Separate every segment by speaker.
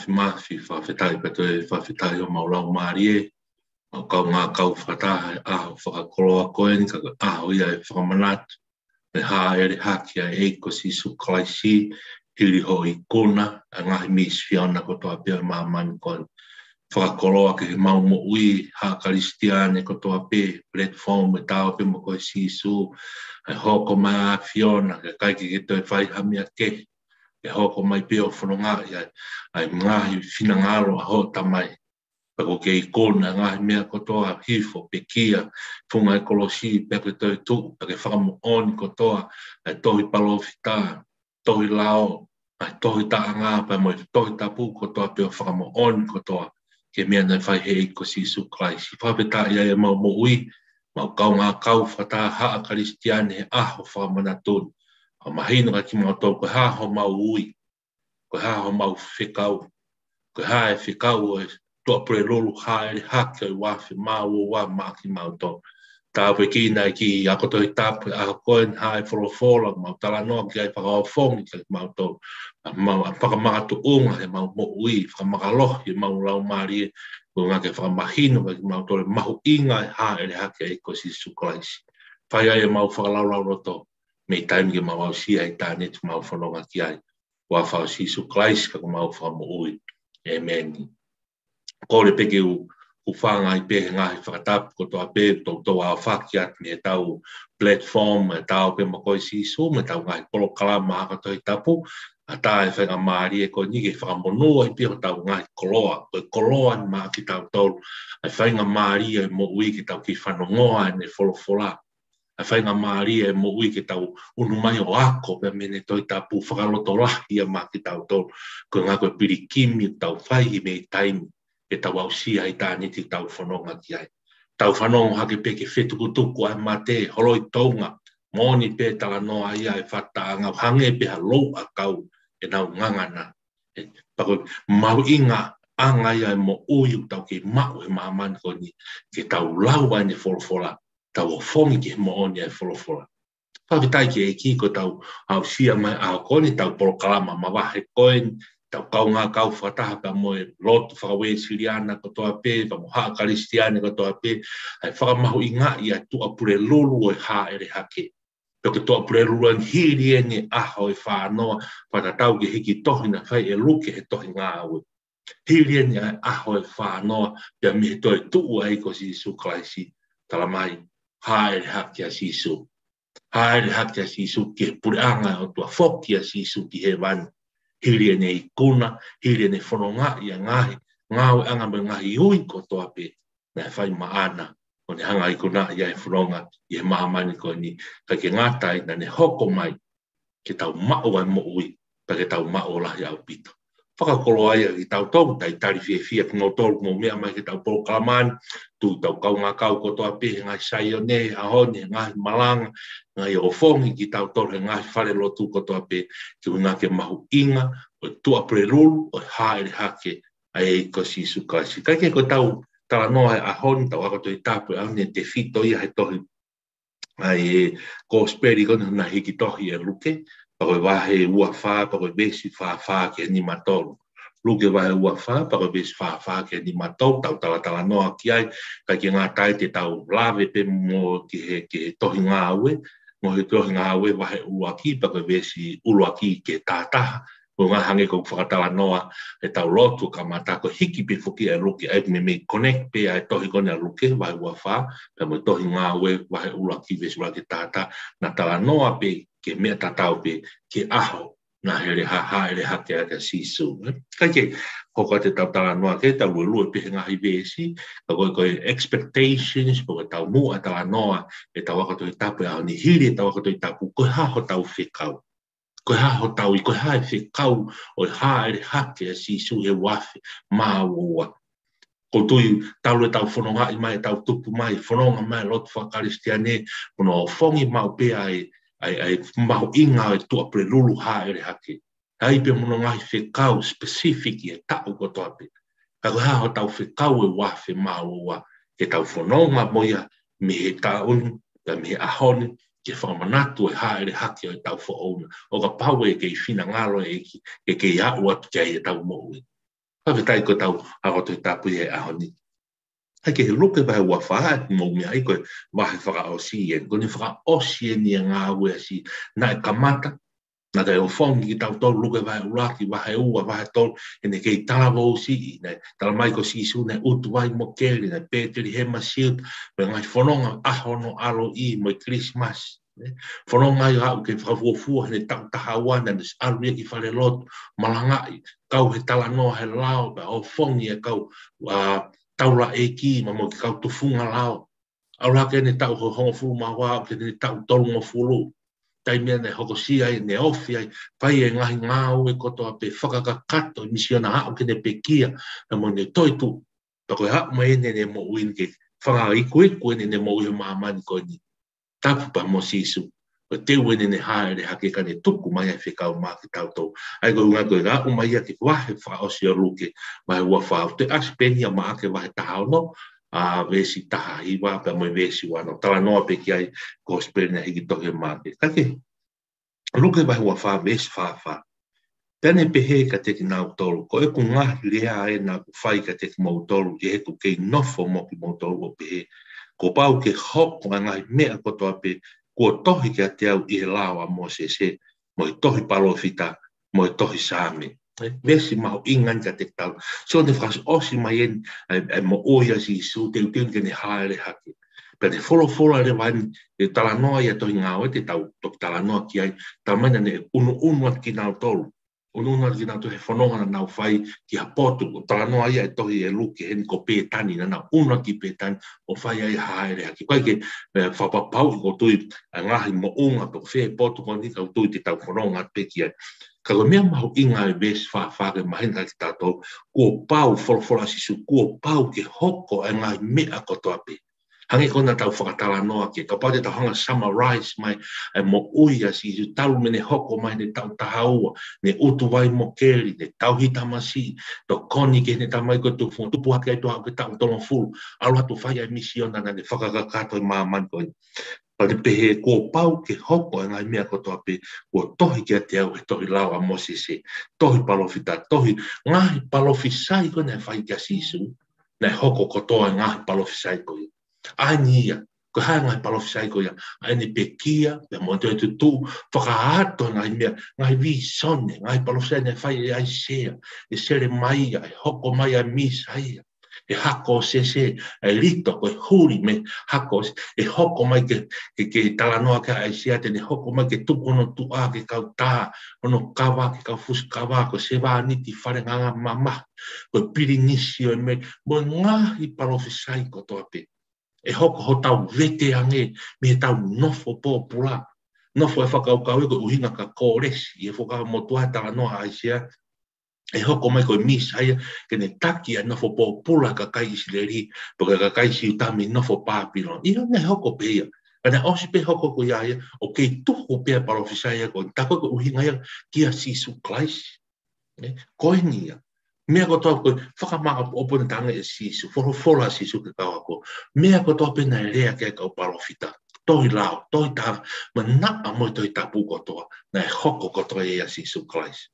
Speaker 1: mafi whawhetai pato e whawhetai o maulau marie o kau ngā kau whakataha e aho whakakoloa koe ni kaka aho ia e whakamanatu e hā ere haki a e ko si su klaisi hiri ho i kona a ngahi mis whiana ko toa pia mamani koe whakakoloa ke he mau mo ui hā karistiane ko toa pe platform e tau pe mo koe si su e hoko mai a whiona ke kaiki ke toi whai hamia ke e hoko mai pe o whanonga ai ngahi whina ngaro a ho tamai pako ke i kona ngahi mea kotoa hifo pe kia funga e kolosi pe ke toi tu pe ke whakamo oni kotoa ai tohi palo whita tohi lao ai tohi ta anga pa mo tohi tapu kotoa pe o whakamo oni kotoa ke mea nei whai hei ko si su klaisi whapeta ia e mau mo ui mau kau ngā kau whata haa karistiane he aho whakamanatun o mahino ka ki mau tau ko haa ho mau ui ko haa ho mau whikau ko haa e whikau e tua pre lolu haa e hake o wafi maa o wa maa ki mau tau tāwe ki nei ki akoto i tāpu a koen haa e wholofola mau tala noa ki ai whakaofongi ki mau tau mau whakamatu unga he mau mo ui whakamakalohi e mau lau maari e ko ngā ke whakamahino ki mau tau mahu inga e haa e hake e ko si suklaisi whai ai e mau whakalau roto me taimi ke mau au sia i tāne tu mau whanonga ki ai wa whao si suklaisi ka mau whamo ui e meni kore peke u whanga i pehe ngahi whakatapu ko toa pe tau a whakiat me tau platform me tau pe makoi si su me tau ngahi polo kalama haka toi tapu a tā e whenga maari e ko nige whakamonua i peho tau ngahi koloa koe koloa ni maa ki tau tau ai whenga maari e mo ui ki tau ki whanongoa e ne wholofola ai whenga maari e mo ui ki tau unu mai o ako pe mene toi tapu whakaloto lahi a maa ki tau tau koe ngā koe pirikimi tau whaihi me i taimi e tau au sia i tāne ti tau whanonga ki ai. Tau whanonga hake peke whetukutuku ai mate, holoi taunga, moni pe tala noa ia e whata anga, hange pe ha lou a kau e nau ngangana. Pako mau inga anga ia e mo uiu tau ke mau e mahamani koni, ke tau lau ai ne wholofola, tau o whongi ke mo oni ai wholofola. Whakitai ke e ki ko tau au sia mai a koni, tau porokalama mawahe koen, tau kau ngā kau whataha ka moe lotu whakawe siriana katoa pe, pa moha karistiane katoa pe, ai whakamahu i ngā i a tua pure lulu o i hā ere hake. Peke tua pure lulu an hiri e ne aho i whanoa, whatatau ke hiki tohi na whai e luke he tohi ngā aue. Hiri e ne aho i whanoa, pia mihe toi tuu ai ko si su klaisi, tala mai, hā ere hake a si su. Hā ere hake a si su ke pure anga o tua whoki a si su ki he wani. Hiri ne i kuna, hiri ne whanonga i a ngahi, ngāwe anga me ngahi ui ko toa pe, na e whai maana, o ne hanga i kuna i a e whanonga, i he mahamani ko ni, ka ke ngātai na ne hoko mai, ke tau mao ai mo ui, pa ke tau mao lahi au pito. Whakakolo ai ki tau tau, tai tari whia ki ngō tolu ngō mea mai ki tau polo kalamani, tu tau kau ngā kau ko toa pe, ngai sai o ne, ahone, ngai malanga, ngai o whongi ki tau tolu, ngai whare lotu ko toa pe, ki unga ke mahu inga, o tua prelulu, o haere hake, ai ko si sukasi. Kai ke ko tau, tala noa e ahoni, tau ako toi tapu, au ne te fito ia he tohi, ai ko speri kona na hiki tohi e luke, pako wahe ua wha, pako besi wha ke ni matolu. Luke wahe ua wha, pako besi wha ke ni matolu, tau tala noa ki ai, kai ke ngā tai te tau lawe pe mo ki he tohi ngā aue, mo he tohi ngā aue wahe ua ki, pako besi ulua ki ke tātaha, ko ngā hange ko whakatala noa e tau lotu ka mata ko hiki pe fuki e luke, e me connect pe ai tohi kone a luke, wahe ua wha, pe mo tohi ngā aue wahe ulua ki besi ula ke tātaha, na tala noa pe ke mea tatau pe ke aho na here ha ere hake ake sisu. Kai ke hoko te tau tala noa ke tau lua pe ngahi besi, ka koe expectations, po tau mua tala noa e tau wakato i tapu e au ni hiri e tau wakato i tapu, koe haho tau whikau. Koe haho tau i koe hae whikau o ha ere hake a sisu he wafe maa ua. Ko tui tau le tau whanonga i mai, tau tupu mai, whanonga mai, lotu whakaristiane, pono whongi mau pe ai mahu inga e tua pre lulu ha ere hake. Ai pe mono ngai whekau specific i e tau ko toa pe. Ka koe haho tau whekau e wafe maa ua. Ke tau whanonga moia me he taun, me he ahone, ke whamanatu e ha ere hake o e tau whaona. O ka pau e kei whina ngalo e ke iau atu kia e tau moui. Whawhetai ko tau aroto tapu e ahoni. Hake he luke vai ua whaa mo mea ai koe wahe whakaosi e. Ko ni whakaosi e ni a ngā ue si na e kamata. Na kai o whongi ki tau tolu luke vai uraki wahe ua wahe tolu e ne kei tāwa o si i ne tala mai ko si su ne utu wai mo keri ne pēteri he masiut me ngai whanonga ahono alo i mo i Christmas. Whanonga i hau ke whakafuafua he tau taha wana ne alu e ki whare lotu malangai kau he tala noa he lao o whongi e kau taula e ki ma mo ki kau tufunga lao. Aura ke ne tau ho hongo fulu mawa ke ne tau tolu mo fulu. Tai mea ne hoko sia e ne ofi ai, pai e ngahi ngāu e kotoa pe whakakakato, misiona hao ke ne pekia, na mo ne toitu, tako e hao mai ne mo uin ke whanga iku e ne mo uhi maamani koe ni. Tapu pa mo sisu, o te uene ne haere hake ka ne tuku mai ai whikau maa ki tau tau. Ai koe unga koe ngā umai a ki wahe whaosi o luke, mai ua whao, te aspenia maa ke wahe tahao no, a vesi taha hiwa pe mo vesi wano tala noa pe ki ai gospel na hiki toke mate kake luke vai wa fa vesi fa tene pe he ka te ki nau tolu ko e ku ngā lea e na ku fai ka te ki mau tolu e he ku kei nofo mo ki mau tolu o pe he ko pau ke hoko ngai mea kotoa pe ko tohi ki a te au i he lawa mo se mo i tohi palofita mo i tohi same Vesi mau ingan ka te tau. So ne whas osi mai e mo oia si su te utun ke ne haere hake. Pea te wholo le wani e tala noa ia tohi ngā oe te tau toki tala noa ki ai. Tau maina ne unu at ki nau tolu. Unu at ki nau tohi whanonga na nau whai ki ha potu. O tala noa ia e tohi e luke heni ko pētani na nau unu ki pētani o whai ai haere hake. Koe ke whapapau i ko tui ngahi mo unga to whee potu ko ni kau tui te tau whanonga at peki ai. Ka ko mea mahu inga e ves whaafake mahina ki tātou, kua pau wholawhola sisu, kua pau ke hoko e ngai mea kotoa pe. Hangi kona tau whakatala noa ke, ka pau te tau hanga summarize mai, e mo uia sisu, talu me ne hoko mai ne tau tahaua, ne utu wai mo keri, ne tau hitamasi, to koni ke ne tamai ko tupu, tupu hake ai tuha ke tau tono fulu, alu hatu whai ai misiona na ne whakakakato i maaman koe. Pari pehe ko pau ke hoko e ngai mea kotoa pe ko tohi ki a te au e tohi lawa mo se tohi palofita, tohi ngahi palofisai ko ne whai kia sisu, ne hoko kotoa e ngahi palofisai ko ia. Ai ni ia, ko hai ngahi palofisai ko ia, ai ni pe kia, pe mo te tu whakaato ngai mea, ngai vi sone, ngai palofisai ne whai e ai sea, e sere mai ia, e hoko mai a misa ia. E hako se e rito ko e huri me hako e hoko mai ke tala noa ka ai sia te ne hoko mai ke tuku no tua ke kau tā ono kawa ke kau fus kawa ko se wā niti whare nganga mama ko piri nisi o me mo ngahi palofisai ko toa pe e hoko ho tau vete ange me tau nofo po pula nofo e whakau kau e ko uhinga ka kōresi e whakau mo tua tala noa ai sia e hoko mai koe misa ia, ke ne taki a nofo po pula ka kai isi leri, poka ka kai isi utami nofo pāpiro. Ia ne hoko pe ia. Kana osi pe hoko ko ia ia, o kei tuku pe a parofisa ia ko, tako ko uhinga ia, kia sisu klaisi. Koe ni ia. Mea ko toa koe, whakamaka opone tanga e sisu, whorofola sisu ke kau ako. Mea ko toa pe na rea ke kau parofita. Toi lao, toi tawa, ma napa moi toi tapu kotoa, na e hoko kotoa ia sisu klaisi.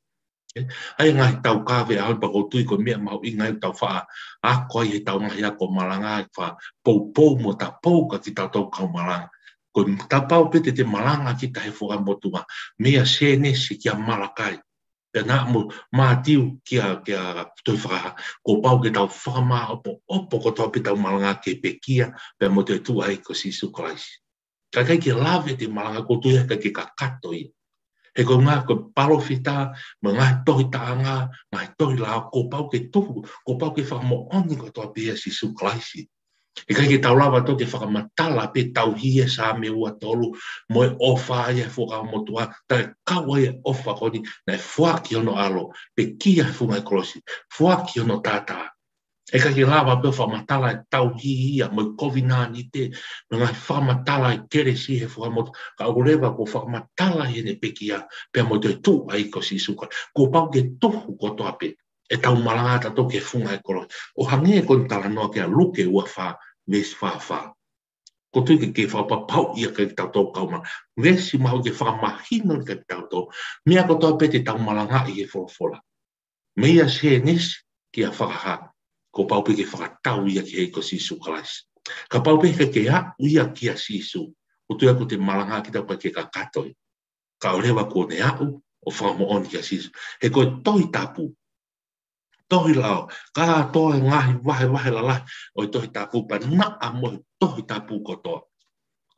Speaker 1: Ai ngai tau kawe a pa ko tui ko mea mau i ngai tau wha a koi he tau mahi a ko malanga wha pou mo ta pou ka ki tau tau kau malanga. Ko ta pau pete te malanga ki ta he whuka motunga mea sene si kia malakai. Pe nā mo mātiu kia toi whakaha ko pau ke tau whakamā opo ko tau pe tau malanga ke pekia pe mo te tu ai ko sisu Christ. Ka kai ki lave te malanga ko tui heka ke ka kato ia. He ko ngā ko palofita, ma ngā tohi taanga, ngā tohi lao, ko pau ke tuhu, ko pau ke whakamo oni ko toa pia sisu klaisi. E kai ke tau lawa to ke whakamatala pe tau hie sa me ua tolu, mo e ofa ia whakamotua, tai kaua ia ofa koni, na e whaki ono alo, pe kia funga e kolosi, whaki ono tātaa. E ka ki lawa pe whamatala e tau hi ia, mo i COVID-19 te, me ngai whamatala e kere si he whakamotu, ka aurewa ko whamatala he ne pekia, pe mo te tu ai ko si suka. Ko pau ke tuhu ko toa pe, e tau malangata to ke funga e koro. O hange e kon tala noa ke a luke ua wha, ves wha. Ko tui ke whapapau ia ke tau tau kaumana. Vesi mahu ke whakamahino ke tau tau. Mea ko toa pe te tau malanga i he wholofola. Mea se nesi, kia whakaha, ko paupe ke whakatau ia ki hei ko Sisu Christ. Ka paupe ke ha ia kia Sisu, o tuia ko te malanga ki tau ke ka katoi. Ka orewa ko ne au, o whakamooni kia Sisu. He koe toi tapu, tohi lao, ka toi ngahi wahe la o tohi tapu, pa na a mohi tohi tapu kotoa.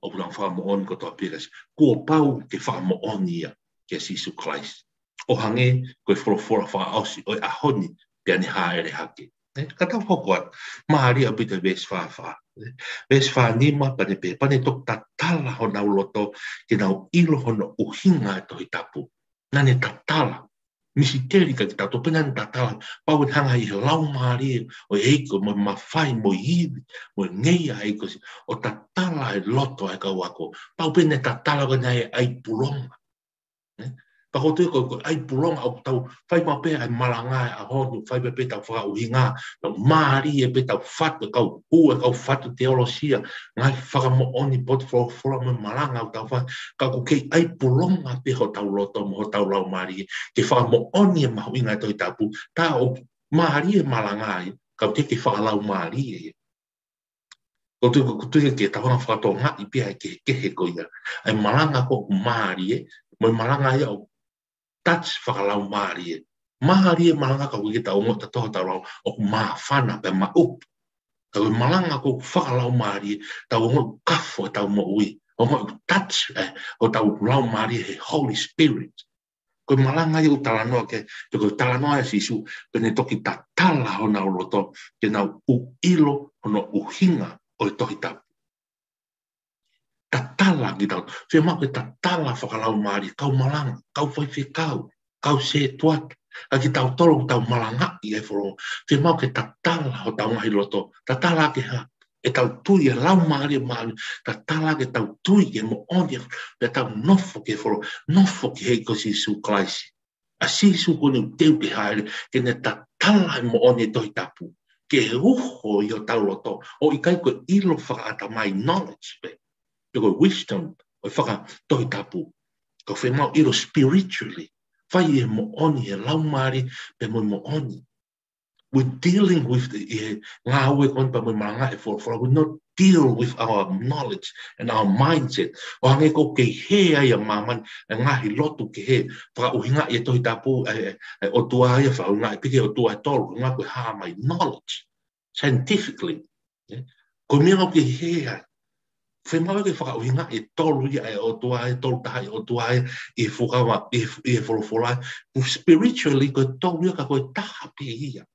Speaker 1: O pulang whakamooni kotoa piras. Kua pau ke whakamooni ia kia Sisu Christ. O hange, koe whorofora whakaosi, oi ahoni, pia ni haere hake. Ka tau hokoat, maari a bita ves whawha. Ves whanima, pane tok tatala ho nau loto, ke nau ilo hono uhinga e tohi tapu. Nane tatala, misi teri ka ki tau topena ni tatala, pau en hanga i lau maari, o eiko, mo mawhai, mo iwi, mo ngeia eiko, o tatala e loto e kau ako, pau pene tatala ka nai ai pulonga. Pako te ko ai pulonga au tau fai ma pe ai malanga a honu fai pe tau fa uhinga no mari e pe tau fatu kau kau fatu teologia ngai fa mo oni pot for mo malanga au tau fa ka ko ke ai pulonga pe ho tau loto mo tau lau mari ke fa mo oni e ma uhinga to tapu ta o mari e malanga ai ka te ke fa lau mari e ko tu ke tau na fa to nga i pe ke he ko ia ai malanga ko mari e mo malanga ia touch whakalau maari e. Maari e malanga ka wiki tau mo ta toha tau lau o maa whana pe ma up. Ka malanga ko whakalau maari e tau mo kafo tau mo ui. O mo touch o tau lau maari e Holy Spirit. Ko malanga i o talanoa ke ko talanoa e Sisu pene toki ta tala ho nau loto ke nau u ilo hono uhinga o i tohi tapu. Tatala ki tau. Whia mau ke tatala whakalau maari, kau malanga, kau whaiwhi kau se tuat. A ki tau tolo tau malanga i e whoro. Whia mau ke tatala ho tau ngahi loto. Tatala ke ha. E tau tui e lau maari e maari. Tatala ke tau tui e mo oni e tau nofo ke whoro. Nofo ke hei ko Sisu Christ. A Sisu kone teu ke haere. Ke ne tatala e mo oni e tohi tapu. Ke uho i o tau loto. O i kai ko ilo whakaata mai knowledge pe. Ko wisdom o whaka tohi tapu. Ko whi mau iro spiritually. Whai e mo oni e lau maari pe mo oni. We're dealing with ngā aue kon pa mo maranga e whora. We not deal with our knowledge and our mindset. O hange ko ke he ai a maman e ngahi lotu ke he. Whaka uhinga i e tohi tapu o tua ai a whaunga e pike o tua e tolu. Ngā koe haa mai knowledge. Scientifically. Ko mea ke he ai. Whai mawa ke whakauhinga e tolu ia e o tua e tolu taha e o tua e whukawa e wholowhola. Spiritually ko tolu ia ka koe taha pe ia.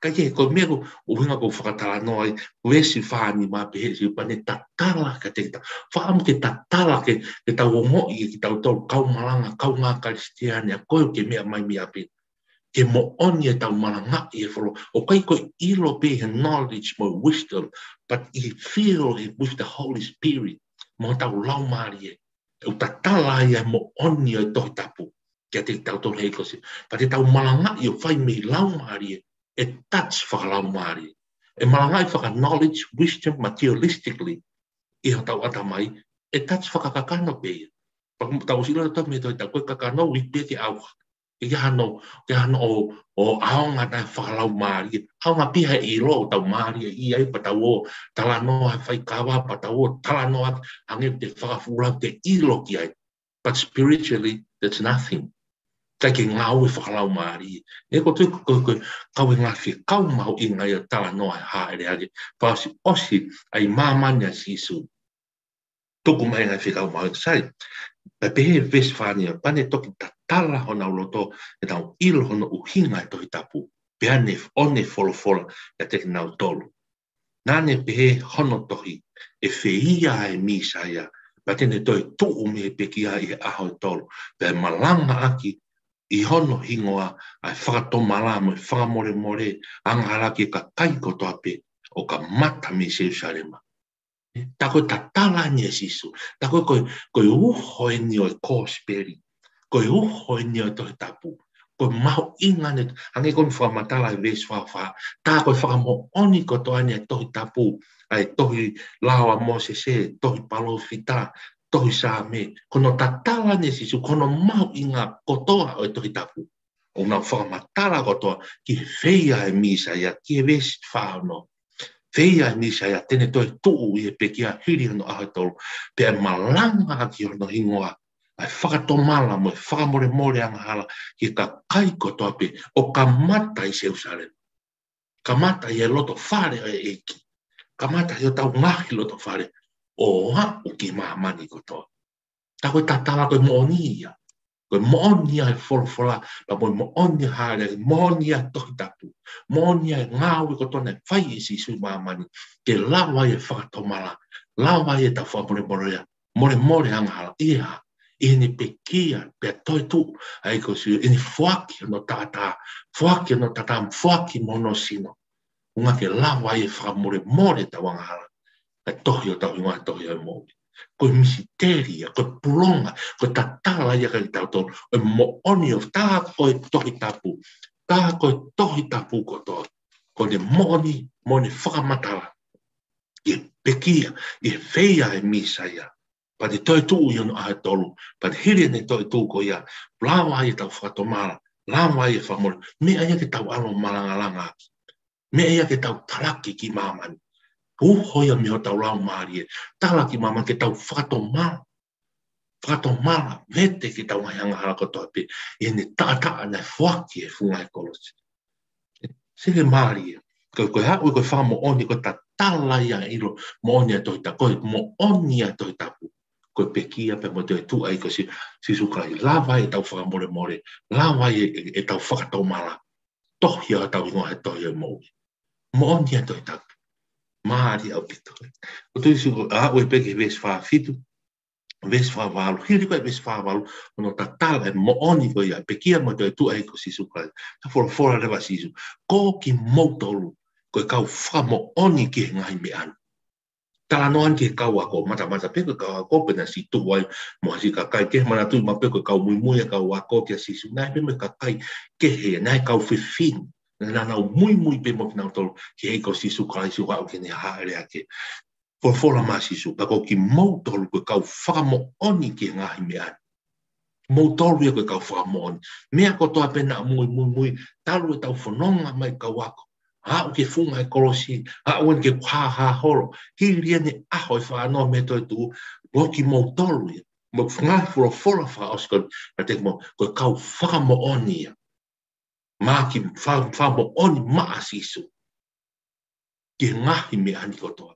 Speaker 1: Ka ke ko mea ko uhinga ko whakatala noi wesi whani mā pe he si pane tatala ka te kita. Whaamu ke tatala ke tau ongo i ki tau tolu kau malanga kau ngā karistiani a koe ke mea mai mea pe. Ke mo oni e tau malanga i e whoro. O kai koe ilo pe he knowledge mo wisdom. But he feel it with the Holy Spirit. Mo tau lau maari e. E tatala ia mo oni e tohi tapu. Kia te tau tau hei kosi. Pa te tau malanga i o whai me lau maari e. E touch whakalau maari e. E malanga i whaka knowledge, wisdom, materialistically. I ho tau ata mai. E touch whakakakano pe. Tau sila tau me toi tau koe kakano i pe ke au. Ke hano o aonga tai whakalau maari. Aonga piha i lo tau maari i ai pa tau o talanoa whai kawa pa tau o talanoa hange te whakafurau te ilo ki ai. But spiritually, that's nothing. Tai ke ngau e whakalau maari. E ko tui kau e ngā whi kau mau i ngai o talanoa haere ake. Pāsi osi ai māmania Sisu. Tuku mai ngai whi kau mau i sai. Pa pehe vesfania, pane toki tatala hona uloto, e tau ilo hona uhinga e tohi tapu, peane one wholofola e te nau tolu. Nane pehe hono tohi, e whiia e misaia, pa tene toi tuu me pekia i aho e tolu, pe malanga aki, i hono hingoa, ai whakatomala mo, whakamore more, angaraki ka kaiko toa pe, o ka mata me Jerusalema. Ta koe tatala ni e Sisu. Ta koe uho e ni o e kōsperi. Koe uho e ni o e tohi tapu. Koe maho ingane. Hange koe whamatala e vesi whawha. Ta koe whakamo oni ko toa ni e tohi tapu. Ai tohi lawa Mosese, tohi palo fita, tohi sāme. Kono tatala ni e Sisu. Kono maho inga kotoa o e tohi tapu. o na whakamatara kotoa ki wheia e misa ia ki e wesi whaano. Wheia e misa ia tene toi tuu i e pekia hiri no ahatolo pe e malanga ki ono hingoa ai whakatomala mo e whakamore more angahala ki ka kai kotoa pe o ka mata i Jerusalem. Ka mata i e loto whare e eki. Ka mata i o tau ngahi loto whare o hau ki mahamani kotoa. Ta koe tatala koe mooni ia. Koe mooni ia e wholofola, pa koe mooni haere, mooni ia tohi tapu. Mooni ia e ngāui kotoa ne whai i si sui mahamani. Ke lawa i e whakatomala, lawa i e tau whamore morea, more angahala, ia. Ini pekia, pe toi tu, ai ko si, ini fuaki no tata, fuaki no tata, fuaki mono sino. Unga ke lawa i e whamore more tau angahala. Ai tohi o tau ingoa tohi o mo. Koe misiteria, koe pulonga, koe tatala ia kai tau tonu, o mo oni o tā koe tohi tapu, tā koe tohi tapu koto, koe ne moni whakamatala, i pekia, i wheia e misa ia, pa te toi tuu i ono ahe tolu, pa te hiri ne toi tuu ko ia, lawa ia tau whakatomala, lawa ia whamore, mea ia ke tau alo malangalanga aki, mea ia ke tau taraki ki mamani, hoia mi o tau lau maari e, tala ki mama ke tau whakatomala, vete ki tau ngahanga hala kotoa pe, e ne tata na whaki e funga e kolosi. Sike maari e, koe hau koe wha mo oni, koe ta tala ia ilo, mo oni a tohita, koe mo oni a tohita pu, koe pekia pe mo te tu ai ko si sukai, lawa e tau whakamore, lawa e tau whakatomala, tohia tau ingoa he tohia mo oni a tohita pu. Maari au pito. O tu isu a o peke ves fa fitu. Ves fa valu. Hiri ko ves fa valu. Ono ta tala e mo oni ko ia pekia mo te tu ai ko sisu kai. Ta fora leva sisu. Ko ki motolu ko kau fa mo oni ki ngai me an. Tala no an ke kau ako mata peko kau ako pena si tu wai mo si ka kai ke mana tu ma peko kau mui kau ako ke sisu. Nai pe me ka kai ke he nai kau fin. Na muy pe mo na tol ki e ko sisu kai su ka ke ne haere ake for ma sisu pa ko ki mo tol ko ka fa mo oni ki nga me an mo tol wi ko ka fa mo oni me ko to apena muy talu ta fononga mai ka wako ha o ke funga e kolosi ha o ke ha holo ki riene a ho fa no me to tu ko ki mo tol wi mo funga for fa oskol pa te mo ko ka fa mo oni ma ki fa mo oni ma asisu ki ngahi me ani kotoa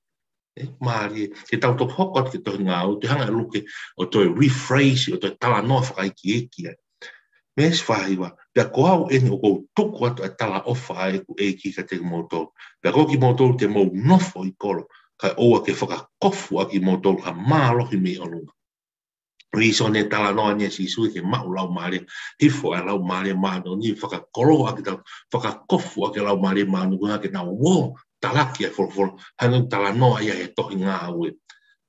Speaker 1: maari ke tau to hokot ke to ngau te hanga luke o to rephrase o to tala no fa ki mes faiwa pe ko au en o ko tuku atu tala ofa e ku e ki ka te moto pe ko ki moto te mo no fo I kolo ka o ke fa kofu aki moto ka malo hi me onu riso ne tala no ane si su ke mau lau mare hifo a lau mare mano ni whaka kolo aki tau whaka kofu aki lau mare mano kuna ke na wo talaki e for hanu tala no ia e tohi ngā aue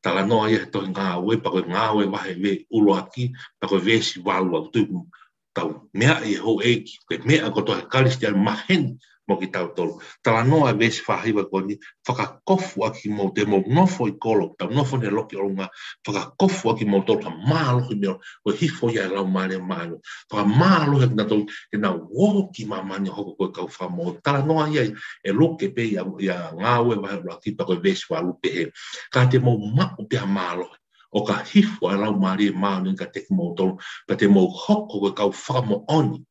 Speaker 1: tala no ia e tohi ngā aue pa koe ngā aue wahe we ulo aki pa koe vesi walu au tuku tau mea i ho eki koe mea ko tohi kalisti al mahen mo ki tau tolu. Tala noa vesi whahiwa koni, whakakofu aki mo te mo nofo I kolo, tau nofo ne loki orunga, whakakofu aki mo tolu, ka mālohi meo, ko hifo ia lau mare mano, whakamālohi aki na tolu, e na woki mamani hoko koe kau whamo. Tala noa ia e loke pe ia ngāwe wahe raki, pa koe vesi wa lupe he. Ka te mo mako pia mālohi. O ka hifo a lau mare mano, ka teki mo tolu, pa te mo hoko koe kau whamo oni,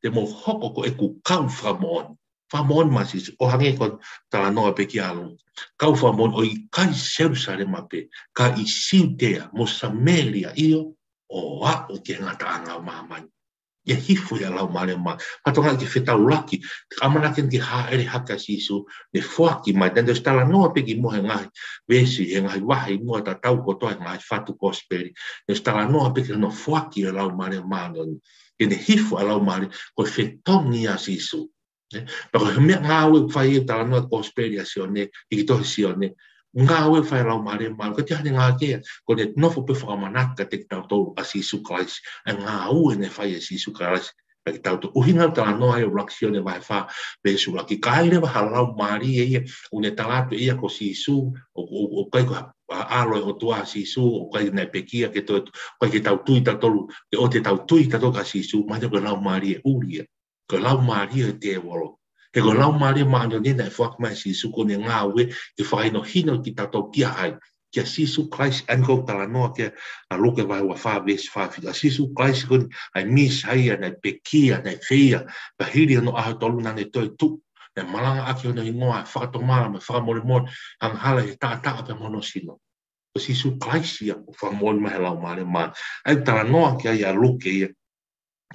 Speaker 1: te mo hoko koe ku kau whamo oni. Whamon masis, o hange ko tala noa pe ki alu. Kau whamon o I kai Jerusalem ape, ka I Siudea, mo Samaria io, o au ke ngata anga mamani. Ia hifu ia lau mare ma. Patonga ki whetau laki, amana ken ki haere haka sisu, ne whaki mai, tanda tala noa pe ki mohe ngahi, vesi, he ngahi wahi, mua ta tau kotoa ngahi whatu kosperi, ne tala noa pe ki no whaki ia lau mare ma, ne hifu ia lau mare, ko whetongi a sisu. Pero me ngawe fai tala no conspirazione I to sione ngawe fai lau mare mal ko tihane ngake ko ne no fo pe fa manaka te tau to asi sukais ngawe ne fai asi sukais pe tau to uhinga tala no ai reazione vai fa pe su la ki kaile va lau mari e une tala to ia ko sisu o kai ko alo o tua sisu o kai na pekia ke to ko ke tau tuita tolu ke o te tau tuita to ka sisu ma te ko lau mari e uria ko lau Maria te wolo. He ko lau Maria maano nena e whakmai si suko ne ngā ue e whaino hino ki tato kia ai. Kia Sisu Christ anko tala noa kia a loke vai wa wha ves wha whita. Sisu Christ kun ai mis haia nei pekia nei whia pa hiri ano aho tolu nane toi tu. Ne malanga aki ona ingoa whakatomara me whakamore ang hala he taa pe mono sino. Ko Sisu Christ ia o whamore mahe lau Maria maa. Ai tala noa kia ia loke ia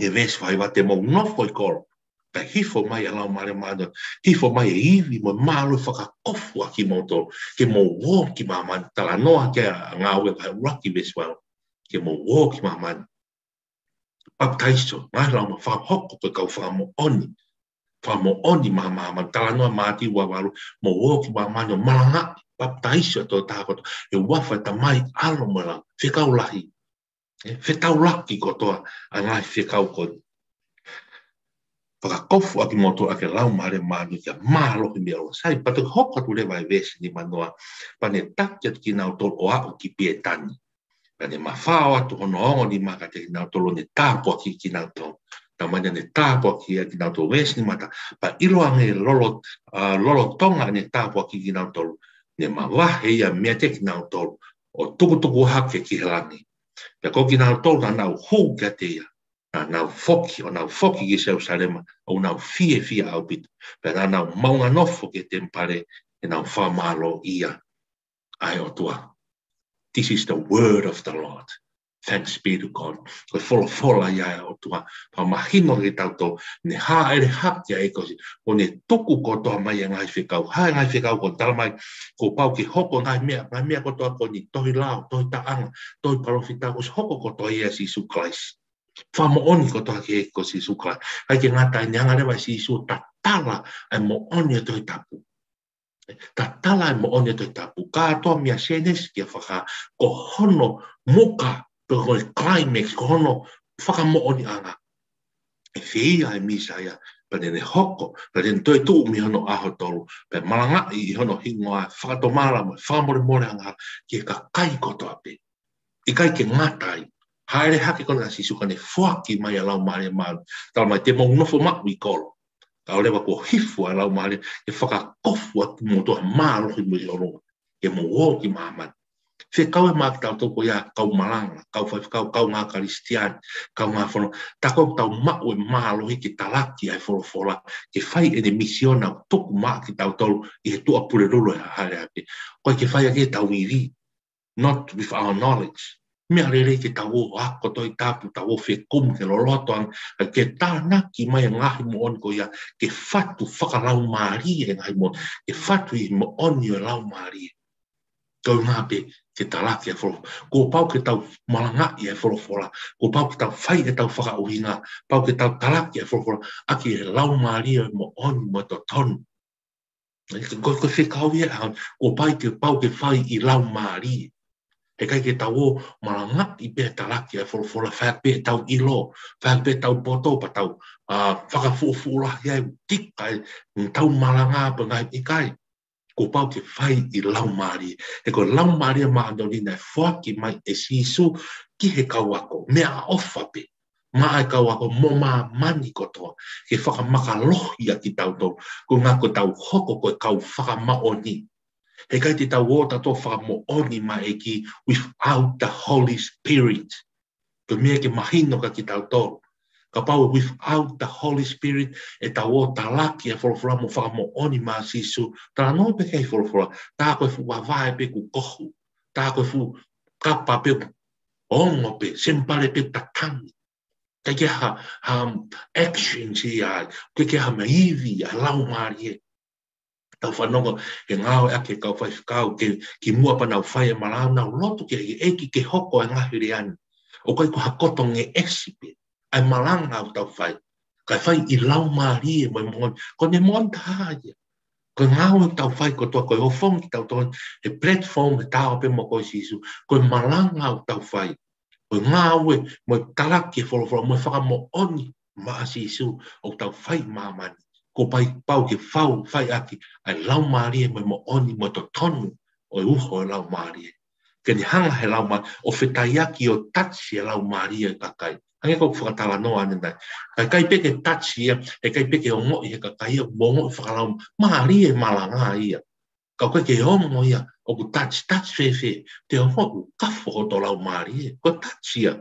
Speaker 1: e ves whai wa te mau nofo i koro. Ka hifo mai a lau Maria maa. Hifo mai e iwi mo malu whakakofu a ki moto. Ke mo wō ki mamani. Tala noa kia ngā ue kai raki ves wau. Ke mo wō ki mamani. Baptaiso. Ngai lau ma whahoko pe kau whamo oni. Whamo oni mamani. Tala noa maati wawaru. Mo wō ki mamani o malanga. Baptaiso to tākoto. E wafa ta mai alo mo lau. Whikau lahi. Whitau laki kotoa. A ngai whikau koni. Whakakofu aki moto ake lau Maria maanu kia mālo ki mea o sai. Patu hoka tu lewa e vesi ni manoa. Pane takiat ki nau tolo o au ki pie tani. Pane mawhao atu hono ongo ni maka te ki nau tolo ne tāpua ki nau tolo. Tamanya ne tāpua ki nau tolo vesi ni mata. Pa iloange lolo tonga ne tāpua ki nau tolo. Ne mawahe ia mea te ki nau tolo. O tuku hake ki helangi. Pea ko ki nau tolo na nau hou kia te ia. Nau foki ki Jerusalema o nau fie au pitu. Pera nau maunga nofo ke tempare e nau whamalo ia. Ai o tua. This is the word of the Lord. Thanks be to God. Ko fola ia o tua. Pa mahino ke tauto. Ne ha ere hakia e kosi. O ne tuku kotoa mai ngai whikau. Hai ngai whikau ko tala mai. Ko pau ki hoko ngai mea kotoa ko ni tohi lao, tohi taanga, tohi parofita. Ko hoko kotoa ia Sisu Christ. Whamo oni ko toa ke ko Sisu Christ. Hai ke ngata i neanga rewa Sisu tatala ai mo oni e toi tapu. Tatala ai mo oni e toi tapu. Ka toa mia senes kia whaka ko hono muka pe ko climax ko hono whaka mo oni anga. E whia e misaya pa ne hoko pa ne toi tu mi hono aho tolu pe malanga i hono hingoa whakatomara mo whamore anga ki ka kai ko toa pe. I kai ke ngatai. Haere hake kona Sisu kane whaki mai a lau Maria maru. Tala mai te mong nofo mak wikolo. Ka olewa ko hifu a lau Maria. E whakakofu a motoa maru ki mui oro. E mo wō ki maman. Whe kau e maki tau toko ia kau malanga. Kau ngā karistiani. Kau ngā whono. Tako tau mau e maru ki talaki ai wholofola. Ke whai e ne misiona toku maki tau tolu. I he tua pure rolo e haere hake. Koe ke whai ake tau iri. Not with our knowledge. Mea rere ke tau o ako toi tapu tau o whe kum ke lolotoan ke tāna ki mai ngahi mo on ko ia ke whatu whakalau maari e ngahi mo ke whatu i mo oni o lau maari kau ngā pe ke talaki e wholo ko pau ke tau malanga i e wholofola ko pau ke tau whai e tau whakauhinga pau ke tau talaki e wholofola aki e lau maari e mo oni mo to tonu ko whekau ia ko pau ke whai i lau maari e kai ke tau o malanga i pe talaki e wholofola whaak pe tau ilo, whaak pe tau poto pa tau whakafuufula ia tika e tau malanga pa ngai i kai. Ko pau ke whai i lau maari. E ko lau maari maa ndorina e whaki mai e Sisu ki he kauako, mea ofa pe. Maa e kauako mo maa mani kotoa. Ke whakamaka a ki tau tau. Ko ngā ko tau hoko ko e kau whakamaoni. He kai te tau o tato whakamo oni ma e ki without the Holy Spirit. Ko mea ke mahino ka ki tau tōru. Ka pau without the Holy Spirit e tau o talaki e wholofura mo whakamo oni ma Sisu. Tala no pe kei wholofura. Tā koe fu wawae pe ku kohu. Tā koe fu kapa pe ongo pe. Sempare pe tatangi. Kai ke ha actions i ai. Kai ke ha maivi a lau maari e. Tau whanonga e ngāo e ake kau whai whikau ki mua pa nau whai e marau nau lotu ke eki ke hoko e ngahiri ani. O kai ko hakoto nge esipe. Ai malanga au tau whai. Kai whai i lau maari e mai mon. Ko ne mon tāia. Ko ngāo e tau whai ko toa koe hofong ki tau toa. E platform e tāo pe mo koe Sisu. Ko malanga au tau whai. Ko ngāo e mo talaki e wholofolo. Mo whakamo oni maa Sisu o tau whai mamani. Ko pau ke whai aki ai lau maari e mo oni mo to tonu o e uho e lau maari e. Ke ni hanga he lau maari o whetai aki o tatsi e lau maari e kakai. Hange ko whakatala noa ane nai. Kai peke tachi ia, kai peke o ngoi he ka kai o bongo whakalau maari e malanga ia. Ka koe ke homo ia, o ku tachi fefe, te homo kafo o tō lau maari e, ko tachi ia.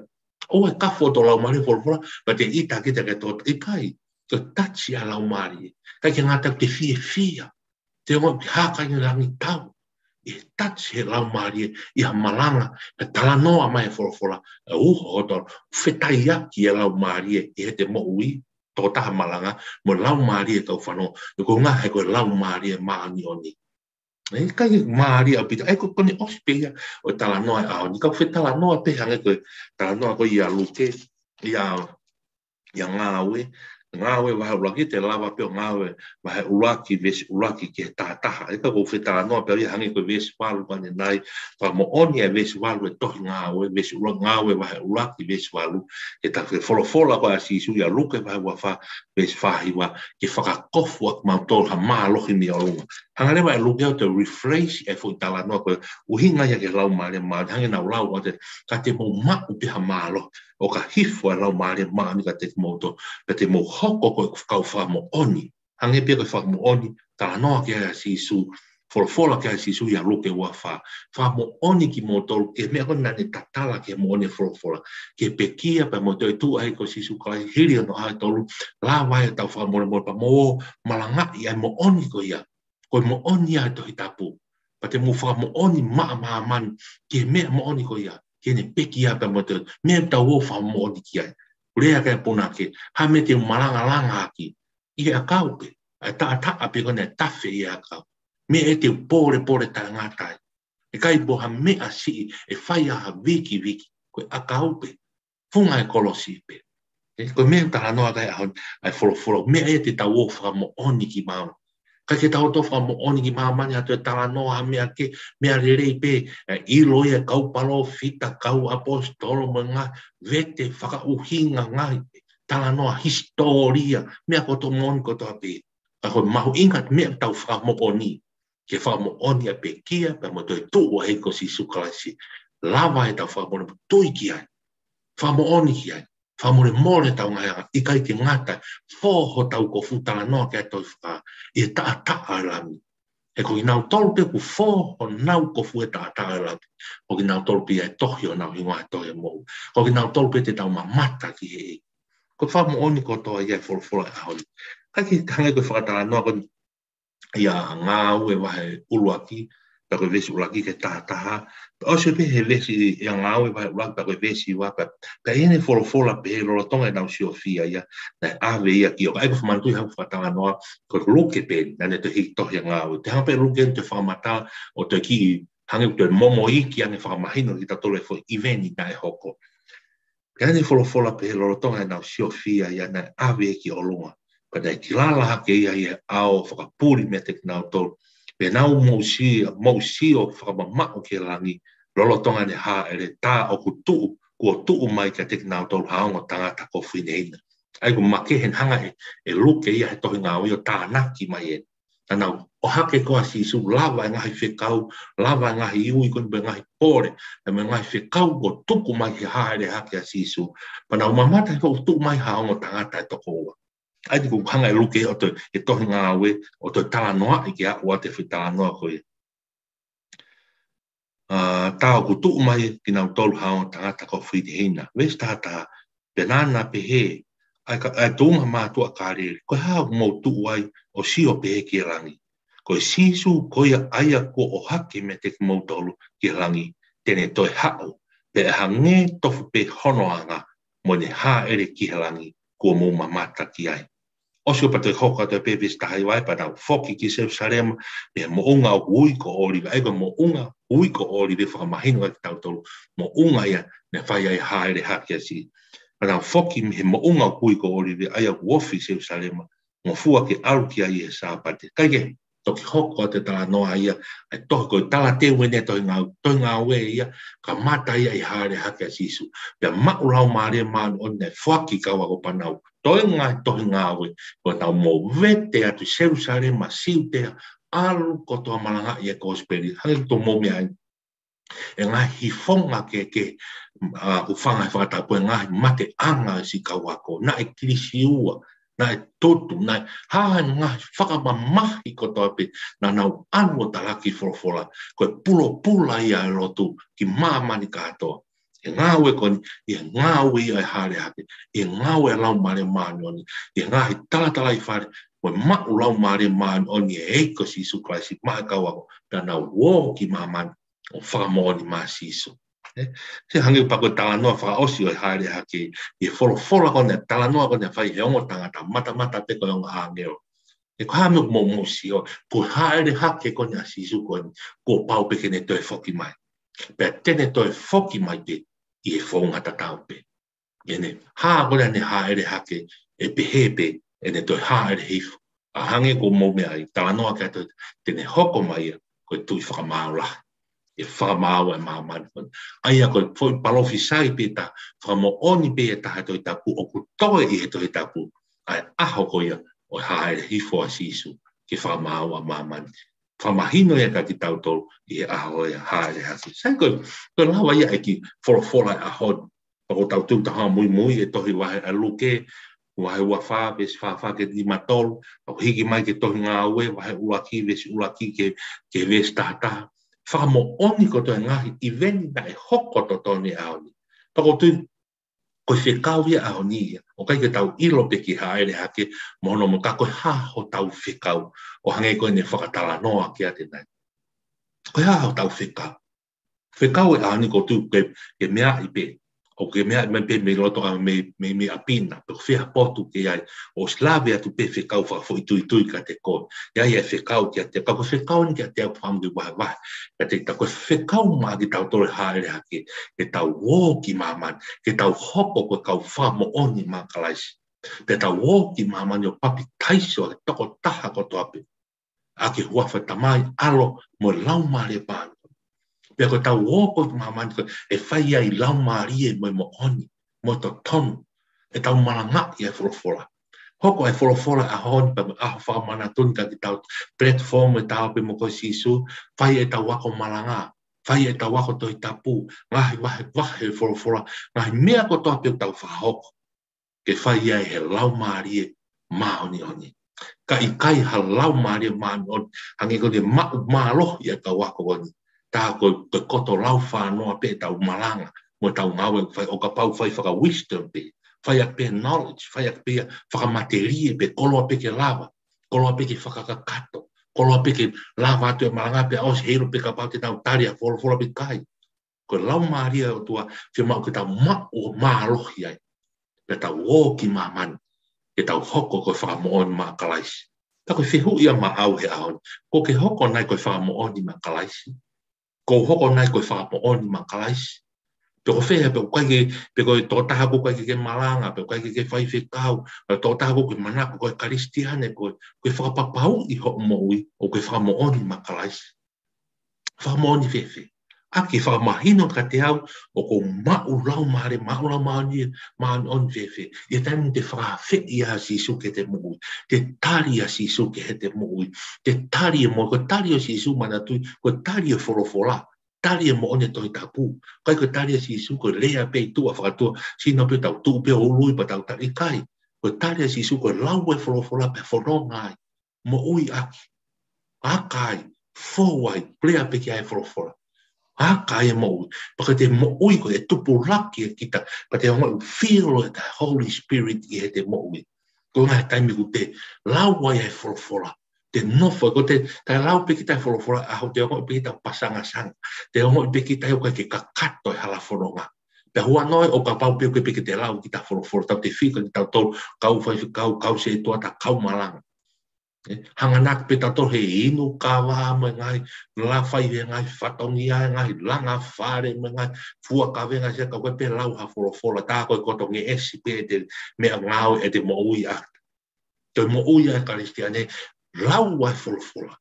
Speaker 1: O e kafo o tō lau maari whorofora, pa te ita ki te ke tō ikai, ko tachi a lau maari e. Kai ke ngātau te fia, te homo ki haka i rangi tau. E tachi he lau maari i ha malanga, e tala noa mai e whorofora, e uho o tō whetai aki e lau maari e he te mo ui, tō taha malanga, mo lau maari e kau whanau, e ko ngā he koe lau maari e maani o ni. E kai maari au pita, e ko kone ospea o tala noa e ao, ni kau whetala noa te hange koe, tala noa koe i a luke, i a ngāwe, ngāwe wahe uraki, te lava peo ngāwe wahe uraki, vesi uraki ki he tātaha. E ka ko whetala noa peo i hange koe vesi walu kane nai, pa mo oni e vesi walu e tohi ngāwe, vesi uraki ngāwe wahe uraki vesi walu, ke ta wholofola koe a sisu i a luke wahe wafa vesi whahiwa, ke whakakofu ak mautol ha maa lohi ni o runga. Hangarewa e luke au te rephrase e fo i tala noa koe, uhinga ia ke lau maare maa, hange nau lau o te, ka te mo maa upi ha maa lo, o ka hifo e lau maare maa ni ka te moto, ka te mo hoko koe kau wha mo oni. Hange pia koe wha mo oni, tala noa ke a sisu, wholofola ke a sisu i a luke ua wha. Wha mo oni ki mo tolu, ke mea koe nane tatala ke mo oni wholofola. Ke pekia pa mo toi tu ai ko sisu kai hiri ano ai tolu, la vai tau wha mo pa mo malanga i ai mo oni ko ia. Koe mo oni ai tohi tapu. Pa te mo wha mo oni maa mani, ke mea mo oni ko ia. Ke ne pekia pa mo toi, mea tau o wha mo oni ki ai. Rea kai puna ke, ha me te maranga langa aki, i a kaupe, a ta api kone tafe i a kau. Me e te pore ta ngatai. E kai po ha mea si, e whai a viki, koe a kaupe, funga e kolosi pe. Koe mea taha noa kai ahon, ai wholo, mea e te tau o wha mo oni ki maama. Kai ke tau to wha mo oni ki maama ni atu e taha noa ha mea ke, mea rerei pe, i loia kau palo, fita kau apostolo mo ngā, vete whaka uhinga ngai, taha noa historia, mea koto moni koto api. Ka koe mahu ingat mea tau wha mo oni, ke wha mo oni a pe kia, pe mo toi tua hei ko si sukalasi, lava e tau wha mo ni tui ki ai, wha mo oni ki ai. Whamore more tau ngai anga, i kai te ngata, fōho tau ko futanga noa kia toi whaka, i e taa rami. E ko i nau tolpe ku fōho nau ko fu e taa rami. Ko ki nau tolpe i e tohi o nau hingoa e tohi mou. Ko ki nau tolpe te tau mamata ki he. Ko whamu oni ko toa i e wholofola e ahoni. Kai ki hangai koe whakatala noa ko i a ngā ue wahe uluaki, pa koe vesi ulaki ke tātaha. O se pe he vesi i a ngā ue wahe ulaki pa koe vesi wapa. Ka ene wholofola pe he lora tonga e nau si o fia ia, na ave ia ki o. Ka eko whamanutui hau whakatala noa, koe luke pe, nane te hiki tohi a ngā ue. Te hampe luke te whakamata o te ki hange te momo iki ane whakamahino ki tatole fo iveni na e hoko. Ka ene wholofola pe he lora tonga e nau si o fia ia, na ave ki o lunga. Pa te kilala hake ia i ao whakapuri me te kinau tolu. Pe nau mausi o whakamamao ke rangi, lolotonga ne ha ere tā o ku tuu mai ka te kinau tolu haonga tangata ko whine ina. Ai ku make hen hanga e luke ia he tohi ngā oi o tā naki mai e. Tanau, o hake koa sisu, lava e ngahi whekau, lava e ngahi iui koni pe ngahi pore, e me ngahi whekau ko tuku mai he ha ere hake a sisu. Panau mamata he ko tuku mai haonga tangata e toko ua. Ai ku hanga e luke o te e tohi ngā ue, o te tala noa i ki a ua te whitala noa koe. Tāo ku tuu mai ki nau tolu hao tangata ko white hina. Wes tātā, pe nāna pe he, ai tūnga mātua kārere, koe hao mō tuu ai o sio pe he ki rangi. Koe sisu koe aia ko o hake me te ki mō tolu ki rangi, tene toi hao, pe e hange tofu pe honoanga mo ne ha ere ki rangi. Ko mo mamata ki ai. Osio pa te hoka te pepes tahai wai pa nau foki ki Jerusalem, me mo unga o ui ko ori, ego mo unga ui ko ori le whakamahino ai tau tolu, mo unga ia ne whai ai haere haki asi. Pa nau foki me mo unga o ui ko ori le ai a uofi Jerusalem, mo fua ke aru ki ai e sāpate. Kaike, toki hoko te tala noa ia, ai tohi koe tala te wene tohi ngā ue ia, ka mata ia i haere hake a sisu. Pia maurau maare maanu o ne whaki kaua ko panau. Tohi ngā ue, ko tau mō vete atu Jerusalem ma siutea, alu ko toa malanga ia ko speri. Hangi to mō mea ai, E ngahi fonga ke ufanga e whakatapu e ngahi mate anga si kawako, na e kirisiua, na e totu, na e haha ngahi whakamamahi kotoa pe, na nau anu talaki wholofola, koe pulo pula ia e lotu ki mamani katoa. E ngāwe koni, e ngāwe ia e hare hake, e ngāwe lau mare maani oni, e ngahi talatala i whare, koe mau lau mare maani oni e eiko si Isu Kraisi, maa kawako, na nau wō ki mamani, o whakamoni maa si Isu. Se hangi pako talanoa whakaosi o hare hake, e wholofola kone, talanoa kone whai he ongo tangata, mata peko e onga angeo. E ko hame mo mosi o, ko hare hake kone a si Isu kone, ko pau peke ne toi whoki mai. Pea tene toi whoki mai te, i e whongata tau pe. Ene, haa kone ne hare hake, e pehepe, e ne toi hare hifu. A hangi ko mo mea i, talanoa kia toi, tene hoko mai, ko tui whakamau lahi. E whakamau e mamani. Aia koe foi palofi sai pe ta whamo oni pe e taha toi tapu o ku toe i he toi tapu. Ai aho koia o haere hifo a sisu ke whamau a mamani. Whamahino e ka ki tau tolu i he aho e haere hasi. Sai koe lawa ia e ki wholofola a hod. Pako tau tūtaha mui e tohi wahe a luke, wahe ua wha, vesi wha ke di matolu, pako hiki mai ke tohi ngā ue, wahe ulaki, vesi ulaki ke vesi taha. Whakamo oni koto e ngahi i veni na e hoko to toni aoni. Pako tui, koe whekau ia aoni ia. O kai ke tau ilo pe ki haere hake, mono mo ka koe haho tau whekau. O hange koe ne whakatala noa ki ate nai. Koe haho tau whekau. Whekau e aoni koto ke mea i pe. O ke mea me pe me loto a me apina. Peko whiha potu ke ai. O slave atu pe whekau whakafo i tui ka te koe. Iai e whekau ki ate. Kako whekau ni ki ate au whamu wahe. Ka te tako whekau maa ki tau tore haere hake. Ke tau wō ki maman. Ke tau hoko koe kau whamo oni maa kalaisi. Ke tau wō ki maman o papi taiso ke toko taha koto ape. A ke huafa tamai alo mo lau maare pānu. Pea koe tau wōko ki mamani koe e whai ai lau maarie mo oni, mo to tonu, e tau malanga i e wholofola. Hoko e wholofola a honi pa aho whakamana tuni ka ki tau platform e tau pe mo koe sisu, whai e tau wako malanga, whai e tau wako toi tapu, ngahi wahe wholofola, ngahi mea ko toa pe tau whahoko, ke whai ai he lau maarie maoni oni. Ka i kai ha lau maarie maoni oni, hangi koe maalohi e tau wako oni. Tā koe koto lau whānoa pe tau malanga, mo tau ngawe o ka pau whai whaka wisdom pe, whai a pe knowledge, whai a pe whakamaterie pe, koloa pe ke lava, koloa pe ke whakakakato, koloa pe ke lava atu e malanga pe aus heiro pe ka pau te tau taria, wholofola pe kai. Koe lau maaria o tua, whia mau ke tau o maalohi ai, pe tau o ki mamani, ke tau hoko koe whakamooni maa kalaisi. Tā koe whihu ia maa au he ahoni, ko ke hoko nai koe whakamooni maa kalaisi. Ko hoko nai koe whakapo oni makalaisi. Pe ko whea pe koe tō taha ko koe ke malanga, pe koe ke whai whekau, tō taha ko koe manako koe karistiane, koe whakapapau i ho moui, o koe whakamo oni makalaisi. Whakamo oni whewhe. Aki whakamahino ka te au, o ko mau lau maare, mau lau maani oni whewhe. Ia taimu te whakawhi i a sisu ke te moui, te tari a sisu ke he te moui, te tari e mo, ko tari o sisu mana tui, ko tari e wholofola, tari e mo one toi tapu, kai ko tari a sisu, ko lea pei tua whakatua, sino pe tau tuu pe o lui pa tau tari kai, ko tari a sisu, ko lau e wholofola pe whanongai, mo ui aki, akai, fōwai, plea pe ki ai wholofola. Aka e mo, paka te mo ui ko e tupu laki e kita, pa te hongo feel the Holy Spirit i he te mo ui. Ko ngai taimi ku te laua e wholofola, te nofo, ko te lau pe kita e wholofola, aho te hongo pe kita pasanga sanga, te hongo pe kita e ke kakato e hala whanonga. Pe hua noi o ka pau pe ke te lau kita wholofola, tau te whika ki tau tolu, kau se tua ta kau malanga. Hanganak pe tato he inu kawa me ngai la fai he ngai fatongia ngai langa fare me ngai fua ka venga se ka pe lau ha folo ta ko kotongi esi pe te me ngau e te mo ui a te mo ui a kristiane lau wa folo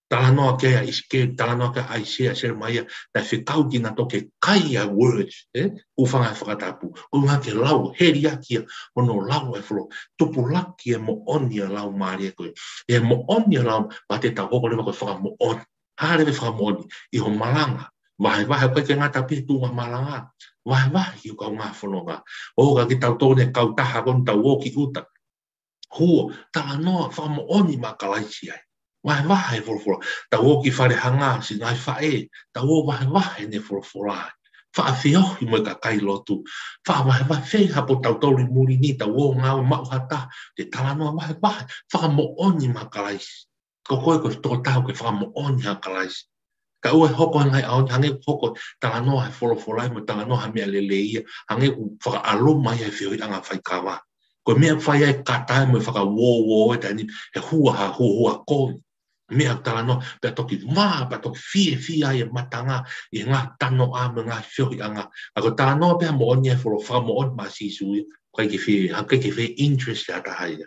Speaker 1: talanoa ke a iske talanoa ke a isia ser mai ta fikau ki na to ke kai a words u fanga fakatapu u nga ke lau heria ki ono lau e folo tupu laki e mo onia lau mari ko e mo onia lau pa te ta ko le ko fanga mo on hare me fanga mo i ho malanga Vai ko ke ngata pi tu malanga. Vai ki ko nga fononga. O ka ki tau tone kau taha kon tau o ki uta. Hua tala no fa mo oni makalaisi ai. Vai for. Tau o ki fare hanga si ngai fa e. Tau o vai ne for. Fa fio i mo ka kai lotu. Fa vai fe ha po tau tori muri ni tau o nga ma hata. Te tala no vai fa mo oni makalaisi. Ko to tau ke fa mo oni makalaisi. Ka ua hoko ngai au hange hoko tala no ha for mo tala no ha me lele ia hange fa alo mai e fio anga fai kawa. Ko mea whai ai katai mo whaka wō e tani he hua ko. Mea tala no, pia toki maa, pia toki fie ai e matanga i ngā tano a me ngā whiohi anga. Ako tala no pia mo oni e wha mo oni ma sisu kai ke whi interest ya tahai.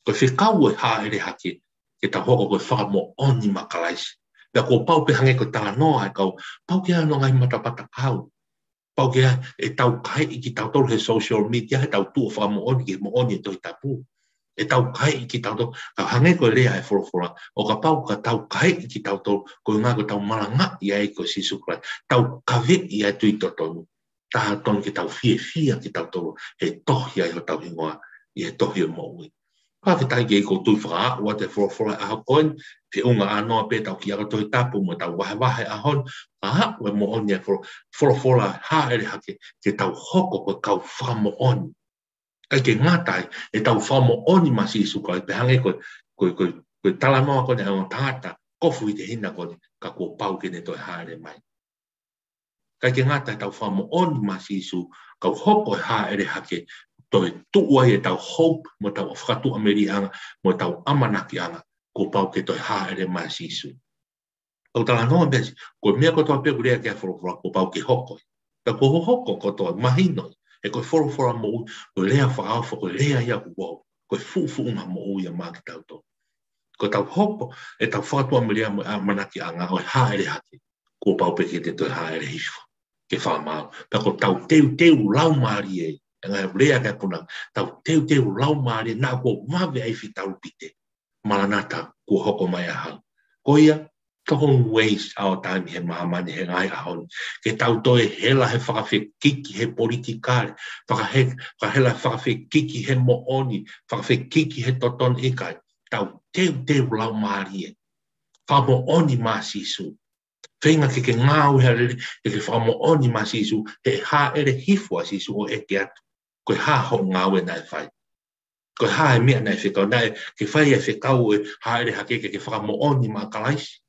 Speaker 1: Ko whi kau e haere hake ke ta hoko ko wha mo oni ma kalaisi. Pia ko pau pe hange ko tala no ai kau, pau ke ano ngai matapata kau. Pau ke e tau kai i ki tau tolu he social media, he tau tua wha mo oni ke mo oni e toi tapu. E tau kai i ki tau tolu, ka hange ko rea e whorofora, o ka pau ka tau kai i ki tau tolu, ko ngā ko tau maranga i ai ko sisukrai, tau kawe i ai tui totonu. Taha tonu ki tau fie ki tau tolu, he tohi ai ho tau hingoa, i he tohi o moui. Ka whitai ke i ko tui whaka ua te whorofora a hakoen, te unga anoa pe tau ki ara toi tapu mo tau wahe ahon, aha, ue mo oni e whorofora haere hake, ke tau hoko ko kau whamo oni. Kai ke ngatai, e tau whamo oni masi isu kai, pe hange koe tala noa kone a tangata, kofu i te hina kone, ka kua pau ke ne toi haere mai. Kai ke ngatai tau whamo oni masi isu, kau hoko e haere hake, toi tuua e tau hope, mo tau whakatu ameri anga, mo tau amanaki anga, ko pau ke toi haere masi isu. Au tala noa besi, ko mea kotoa pe kurea ke a whorofora, ko pau ke hoko. Ka ko hoko kotoa mahinoi, e koe whorofora mo ko lea whaawha, ko lea ia kuwau, koe fuunga mo ia maa ki tau tō. Ko tau hoko, e tau whakatua mirea manaki anga, o haere hake, ko pau pe ke te toi haere hifo, ke whamau. Pa ko tau teu lau maari e, ngai lea kai puna, tau teu lau maari e, nā ko mawe ai fi tau pite, maranata, ko hoko mai ahau. Ko ia, don't waste our time he mahamani he ngai ahon. Ke tau toi hela he whakawhi kiki he politikare, whakahela whakawhi kiki he mooni, whakawhi kiki he toton ikai, tau teu lau maari e. Whamo oni masisu. Whenga ke ngāu he rere, ke whamo oni masisu, he ha ere hifua sisu o eke atu. Koe ha ho ngāu e nai whai. Koe ha e mea nai whikau, nai ke whai e whikau e ha ere hake ke whamo oni ma kalaisi.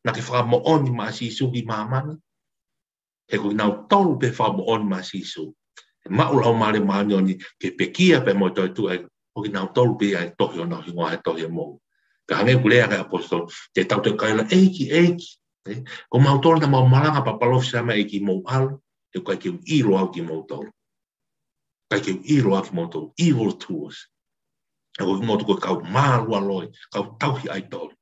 Speaker 1: Na ke whamo oni ma sisu ki mamani. He koe nau tolu pe whamo oni ma sisu. He maulau maare maani oni ke pekia pe mo toi tu e o ki nau tolu pe ai tohi o nau hingoa he tohi o mou. Ka hange kulea kai apostol, te tau te kaila eiki. Ko mau tolu na mau malanga pa palofi sama eiki mou alu, e kai keu iro au ki mou tolu. Kai keu iro au ki mou tolu, evil tours. E koe motu koe kau mārua loi, kau tauhi ai tolu.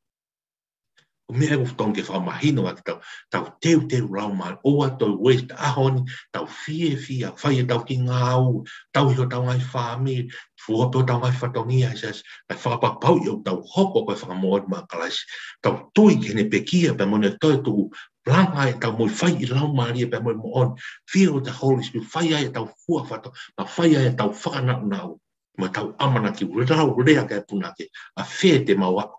Speaker 1: O mea e tong ke whamahino ati tau teu lau mai, oa tau west ahoni, tau fie, whai e tau ki ngāu, tau hio tau ngai whāmi, fuapo tau ngai whatongia, ai whakapapau i au tau hoko koe whakamoa ma kalaisi, tau tui kene pekia pe mone toi tuku, planga e tau moi whai i lau maria pe moi mo on, feel the Holy Spirit, whai ai e tau fua whato, ma whai ai e tau whakanau, ma tau amana ki rau rea kai punake, a whē te maua,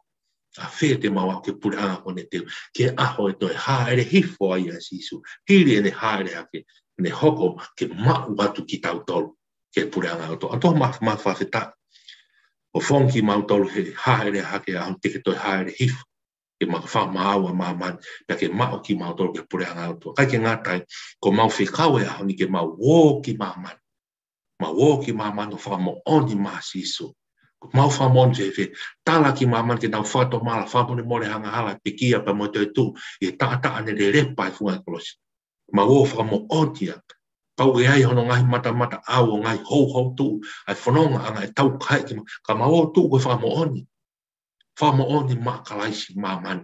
Speaker 1: a whē te maua ke puranga kone teo, ke aho e toi haere hifo ai a sisu, hiri e ne haere hake, ne hoko ke mau atu ki tau tolu, ke puranga o to. Ato mawhawheta, o whonki mau tolu he haere hake a hon teke toi haere hifo, ke whamaua maman, pia ke mau ki mau tolu ke puranga o to. Kai ke ngātai, ko mau whikau e a honi ke mau wō ki maman, ma wō ki maman o whamo oni ma sisu. Mau whamon te tala ki maman ke tau whato mala, whamone more hanga hala, te kia pa mo te tu, i taata ane re repa i funga kolosi. Ma wō whamo otia, pau e ai hono ngai mata au, ngai hou tu, ai whanonga anga e tau kai ki ka ma wō tu ko whamo oni ma kalaisi maman.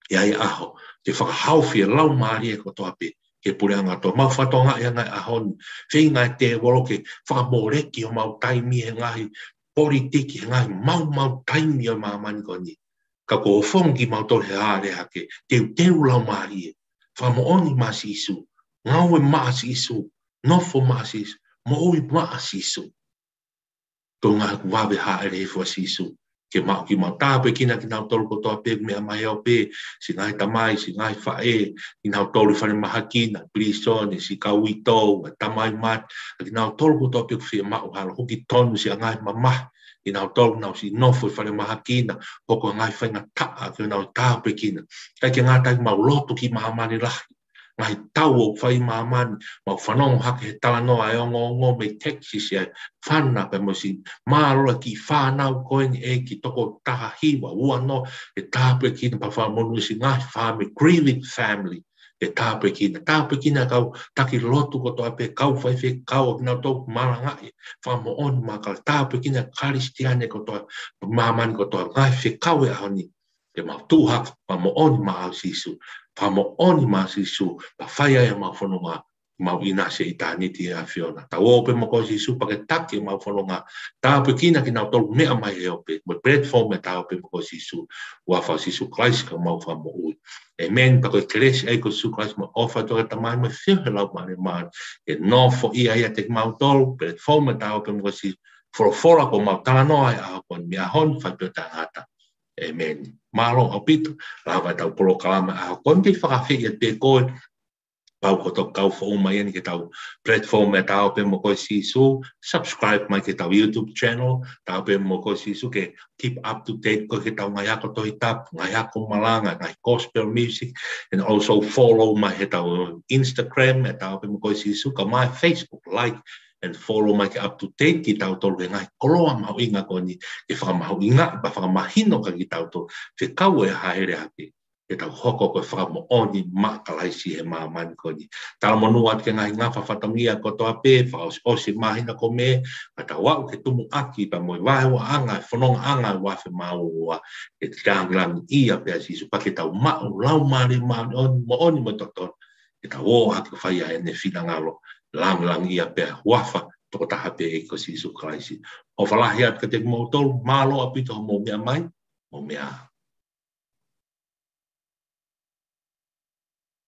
Speaker 1: E ai aho, te whakahauwhi e lau maari e ko toa pe, ke pureanga to, mau whatonga e ngai ahoni, whinga e te woloke, whakamoreki o mau taimi e ngai, politiki he ngai mau taimi o mamani koni. Ka ko whongi mau tole haare hake, teu lau maari e. Whamooni masi isu. Ngawe masi isu. Nofo masi isu. Moui masi isu. Tō ngā wawe haere e fua sisu. Ke mau ki mau tāpe kina ki nau tolu kotoa pe mea mai au pe. Si ngai tamai, si ngai whae. Ki nau tolu whare maha kina. Brisone, si kaui tō, tamai mat. Ki nau tolu kotoa pe whia mau hala. Hoki tonu si a ngai mamah. Ki nau tolu nau si nofo whare maha kina. Hoko ngai whainga taa ki nau tāpe kina. Kai ke ngā tai mau loto ki maha mani lahi. Ngai tau o whai maamani, mau whanongo hake he talanoa e ongo me teksi si ai whana pe mo si māroa ki whanau koeni e ki toko taha hiwa ua no e tāpue kina pa whamonu si ngai whame grieving family e tāpue kina kau taki lotu koto ape kau whaiwhe kau ki nau tōku marangai whamo oni mā kau tāpue kina karistiane koto maamani koto ngai whe kau e ahoni e mau tūhak whamo oni mā au sisu Pamo oni masisu, pa whaia e mau whanonga, mau inase I tāniti e a whiona. Ta ope mo ko sisu, pa ke taki mau whanonga, ta ope kina ki nau tolu mea mai e ope, mo platform e ta ope mo ko sisu, ua whau sisu Christ ka mau whamo ui. Amen, pa koe keresi e ko sisu Christ mo ofa toke tamai mo whiuhe lau mani maan, e no fo ia ia te mau tolu, platform e ta ope mo ko sisu, fora ko mau talanoa e a hapon, mea hon whaipio ta ngata. Amen. Malo apito, lava tau polo kalama a konti whakawhi e te koe, pau koto kau whao mai ani ke tau platform e tau pe mo koe sisu, subscribe mai ke tau YouTube channel, tau pe mo koe sisu ke keep up to date koe ke tau ngai ako toi tap, ngai ako malanga, ngai gospel music, and also follow mai he tau Instagram e tau pe mo koe sisu, ka mai Facebook, like, and follow mai ke up to date ki tau tolu e ngai koloa mau inga koni ke whakamau inga pa whakamahino ka ki tau tolu te kau e haere hake ke tau hoko koe whakamo oni ma kalaisi e maa mani koni tala monua ke ngai ngā whawhatamia ko toa pe whaosi mahina ko me ka tau wau ke tumu aki pa moe wae wa anga whanonga anga wafe mau ua ke te kāngilangi ia pe asisu pa ke tau mau lau maari maari mo oni mo toton ke tau o hake whaia e ne whina lang ia pe wafa toko taha pe e ko sisu Christ. O whalahi at ka te mo tolu, malo apito mo mea mai, mo mea